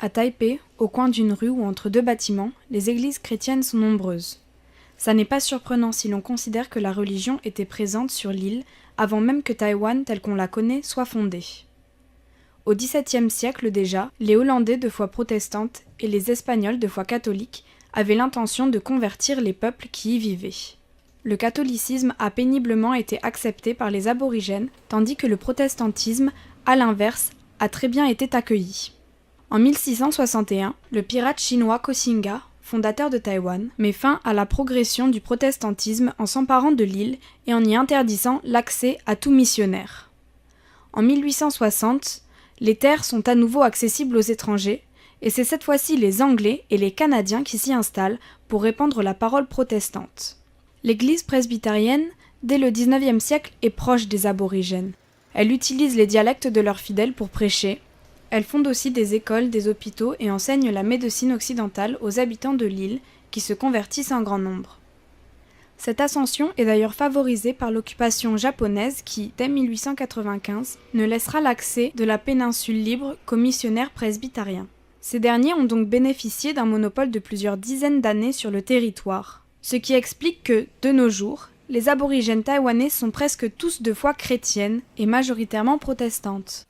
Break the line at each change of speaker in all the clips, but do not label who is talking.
À Taipei, au coin d'une rue ou entre deux bâtiments, les églises chrétiennes sont nombreuses. Ça n'est pas surprenant si l'on considère que la religion était présente sur l'île avant même que Taïwan, tel qu'on la connaît, soit fondée. Au XVIIe siècle déjà, les Hollandais de foi protestante et les Espagnols de foi catholique avaient l'intention de convertir les peuples qui y vivaient. Le catholicisme a péniblement été accepté par les aborigènes, tandis que le protestantisme, à l'inverse, a très bien été accueilli. En 1661, le pirate chinois Koxinga, fondateur de Taïwan, met fin à la progression du protestantisme en s'emparant de l'île et en y interdisant l'accès à tout missionnaire. En 1860, les terres sont à nouveau accessibles aux étrangers, et c'est cette fois-ci les Anglais et les Canadiens qui s'y installent pour répandre la parole protestante. L'Église presbytérienne, dès le XIXe siècle, est proche des aborigènes. Elle utilise les dialectes de leurs fidèles pour prêcher. Elle fonde aussi des écoles, des hôpitaux et enseigne la médecine occidentale aux habitants de l'île qui se convertissent en grand nombre. Cette ascension est d'ailleurs favorisée par l'occupation japonaise qui, dès 1895, ne laissera l'accès de la péninsule libre qu'aux missionnaires presbytériens. Ces derniers ont donc bénéficié d'un monopole de plusieurs dizaines d'années sur le territoire, ce qui explique que, de nos jours, les aborigènes taïwanais sont presque tous de foi chrétienne et majoritairement protestante.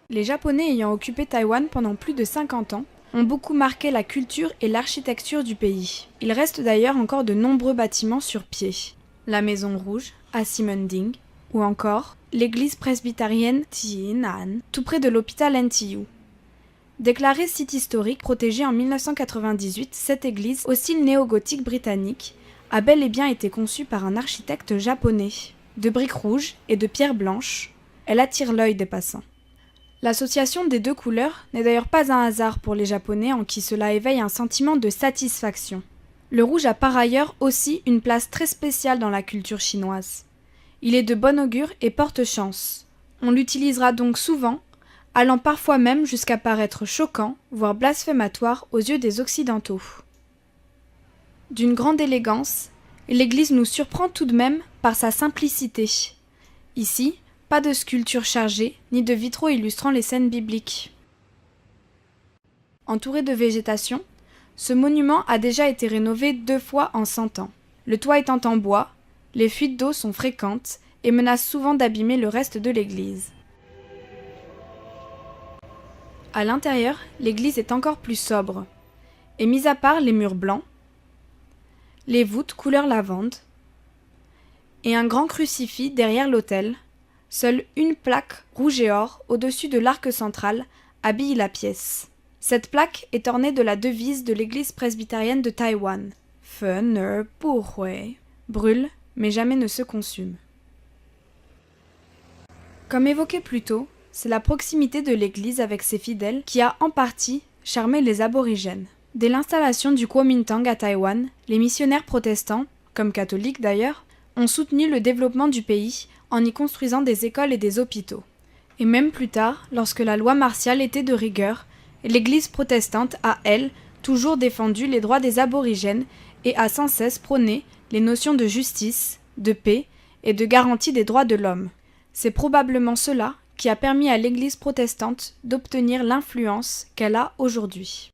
Les Japonais ayant occupé Taïwan pendant plus de 50 ans ont beaucoup marqué la culture et l'architecture du pays. Il reste d'ailleurs encore de nombreux bâtiments sur pied. La Maison Rouge, à Simanding, ou encore l'église presbytérienne Tiinan, tout près de l'hôpital NTU. Déclarée site historique protégé en 1998, cette église, au style néo-gothique britannique, a bel et bien été conçue par un architecte japonais. De briques rouges et de pierres blanches, elle attire l'œil des passants. L'association des deux couleurs n'est d'ailleurs pas un hasard pour les Japonais en qui cela éveille un sentiment de satisfaction. Le rouge a par ailleurs aussi une place très spéciale dans la culture chinoise. Il est de bon augure et porte chance. On l'utilisera donc souvent, allant parfois même jusqu'à paraître choquant, voire blasphématoire aux yeux des Occidentaux. D'une grande élégance, l'église nous surprend tout de même par sa simplicité. Ici, pas de sculptures chargées, ni de vitraux illustrant les scènes bibliques. Entouré de végétation, ce monument a déjà été rénové 2 fois en 100 ans. Le toit étant en bois, les fuites d'eau sont fréquentes et menacent souvent d'abîmer le reste de l'église. À l'intérieur, l'église est encore plus sobre, et mis à part les murs blancs, les voûtes couleur lavande, et un grand crucifix derrière l'autel, seule une plaque rouge et or au-dessus de l'arc central habille la pièce. Cette plaque est ornée de la devise de l'église presbytérienne de Taïwan. Feu ne pourhui, brûle mais jamais ne se consume. Comme évoqué plus tôt, c'est la proximité de l'église avec ses fidèles qui a en partie charmé les aborigènes. Dès l'installation du Kuomintang à Taïwan, les missionnaires protestants, comme catholiques d'ailleurs, ont soutenu le développement du pays en y construisant des écoles et des hôpitaux. Et même plus tard, lorsque la loi martiale était de rigueur, l'Église protestante a, elle, toujours défendu les droits des aborigènes et a sans cesse prôné les notions de justice, de paix et de garantie des droits de l'homme. C'est probablement cela qui a permis à l'Église protestante d'obtenir l'influence qu'elle a aujourd'hui.